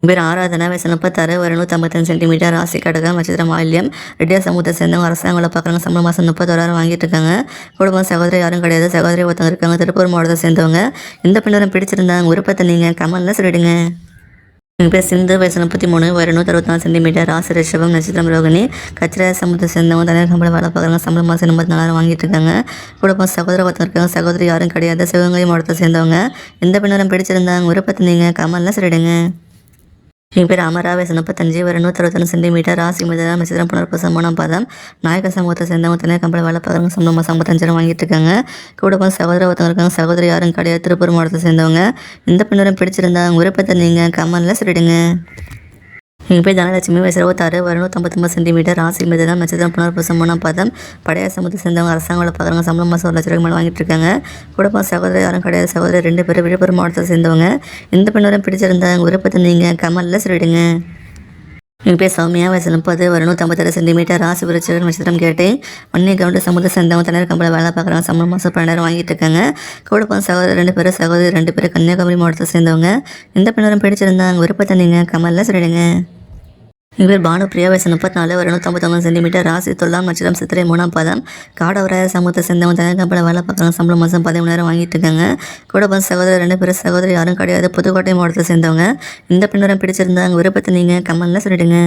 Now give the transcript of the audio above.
பேர் ஆராதனா வயசு 36 ஒரு 155 சென்டிமீட்டர் ராசி கடகம் நட்சத்திரம் ஆயில்யம் ரெட்டியார் சமூகத்தை சேர்ந்தவங்க அரசாங்க வேலை பார்க்குறாங்க சம்பளம் மாதம் 31,000 வாங்கிட்டு இருக்காங்க. குடும்பம் சகோதரி யாரும் கிடையாது, சகோதரி ஒருத்தவங்க இருக்காங்க. திருப்பூர் மாவட்டத்தை சேர்ந்தவங்க. இந்த பெண்ணரும் பிடிச்சிருந்தாங்க விருப்பத்தை நீங்கள் கமெண்ட்ல சொல்லிடுங்க. எங்கள் பேர் சிந்து வயசு 33 ஒரு 164 சென்டிமீட்டர் ராசி ரிஷபம் நட்சத்திரம் ரோகிணி கச்சிரா சமூகத்தை சேர்ந்தவங்க தனியார் கம்பெனி வேலை பார்க்குறாங்க சம்பளம் மாதம் 84,000 வாங்கிட்டு இருக்காங்க. குடும்பம் சகோதரி ஒருத்தவங்க இருக்காங்க, சகோதரி யாரும் கிடையாது, சிவகங்கை மாவட்டத்தை சேர்ந்தவங்க. இந்த பெண்ணரும் பிடிச்சிருந்தாங்க விருப்பத்தை நீங்கள் கமெண்ட்ல சொல்லிடுங்க. எங்கள் பேர் அமரா வயசு 35 ஒரு 161 சென்டிமீட்டர் ராசி மிதனம் நட்சத்திரம் புனர்பூசம் 3ஆம் பாதம் நாயக்க சமூகத்தை சேர்ந்தவங்க தனியார் கம்பெனி வேலை பார்க்குறவங்க சம்பளம் 55,000 வாங்கிட்டு இருக்காங்க. கூட சகோதரி ஒருத்தவங்க இருக்காங்க, சகோதரி யாரும் கிடையாது, திருப்பூர் மாவட்டத்தை சேர்ந்தவங்க. இந்த பெண்ணரும் பிடிச்சிருந்தாங்க விருப்பத்தை நீங்கள் கமெண்ட்ல சொல்லிடுங்க. எங்கள் பேர் தனலட்சுமி வயசு 26 ஒரு 159 சென்டிமீட்டர் ராசி மிதனம் நட்சத்திரம் புனர்பூசம் 3ஆம் பாதம் பழைய சமூகத்தை சேர்ந்தவங்க அரசாங்க வேலை பார்க்குறவங்க சம்பளம் மாதம் 1,00,000 மேலே வாங்கிட்டு இருக்காங்க. குடும்பம் சகோதரி யாரும் கிடையாது, சகோதரி 2 பேர் விழுப்புரம் மாவட்டத்தை சேர்ந்தவங்க. இந்த பெண்ணரும் பிடிச்சிருந்தாங்க விருப்பத்தை நீங்கள் கமெண்ட்ல சொல்லிடுங்க. எங்கள் பேர் சௌமியா வயசு 30 ஒரு 157 சென்டிமீட்டர் ராசி விருச்சிகம் நட்சத்திரம் கேட்டேன் மண்ணி கவுண்டர் சமூகத்தை சேர்ந்தவங்க தனியார் கம்பெனி வேலை பார்க்குறாங்க சம்பளம் மாதம் 12,000 வாங்கிட்டு இருக்காங்க. குடும்பம் சகோதரி 2 பேர், சகோதரி 2 பேர் கன்னியாகுமரி மாவட்டத்தை சேர்ந்தவங்க. இந்த பெண்ணரும் பிடிச்சிருந்தாங்க விருப்பத்தை நீங்கள் கமெண்ட்ல சொல்லிடுங்க. எங்கள் பேர் பானுப்பிரியா வயசு 34 ஒரு 159 சென்டிமீட்டர் ராசி தொல்லாம் நட்சத்திரம் சித்திரை 3ஆம் பாதம் காடவராய சமூகத்தை சேர்ந்தவங்க தனியார் கம்பெனி வேலை பார்க்குறாங்க சம்பளம் மாதம் 13,000 வாங்கிட்டு இருக்காங்க. குடும்பம் சகோதரி 2 பேர், சகோதரி யாரும் கிடையாது, புதுக்கோட்டை மாவட்டத்தை சேர்ந்தவங்க. இந்த பெண்ணரும் பிடிச்சிருந்தாங்க விருப்பத்தை நீங்கள் கமெண்ட்ல சொல்லிடுங்க.